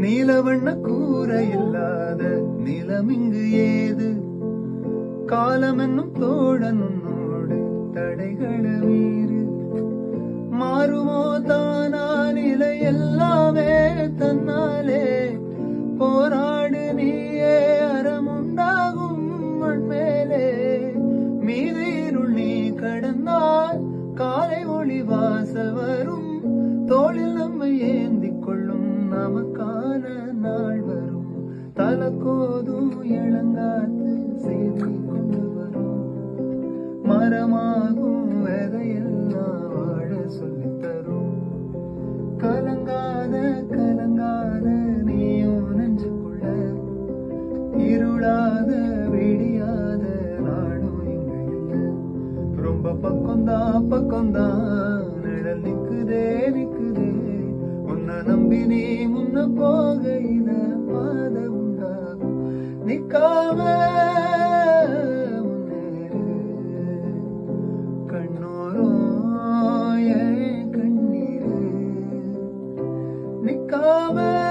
நீலவண்ண கூரை இல்லாத நிலம் இங்கு ஏது? காலம் என்னும் தோழன் உன்னோடு தடைகளை மீறு. மாறுமோ தானா நிலை எல்லாமே தன்னாலே? போராடு நீயே அறமுண்டாகும் மண்மேலே. மீதிருள் நீ கடந்தால் காலை ஒளி வாசல் வரும். தோளில் நம்மை ஏந்திக் கொள்ளும் நமக்கான நாள் வரும். தலக்கோதும் இளங்காத்து செய்தி கொண்டு வரும். மரமாகும் விதையெல்லாம் வாழ சொல்லித் தரும். கலங்காத கலங்காத நீயும் நெஞ்சுக்குள்ள. இருளாத விடியாத நாடும் இங்கு இல்லை. ரொம்ப பக்கம்தான் நிழல் நிக்குதே நிக்குதே. உன்னை நம்பி நீ முன்ன போகையில பாத உண்டாகும். நிக்காம முன்னேறு. கண்ணோரம் ஏன் கண்ணீரு? நிக்காம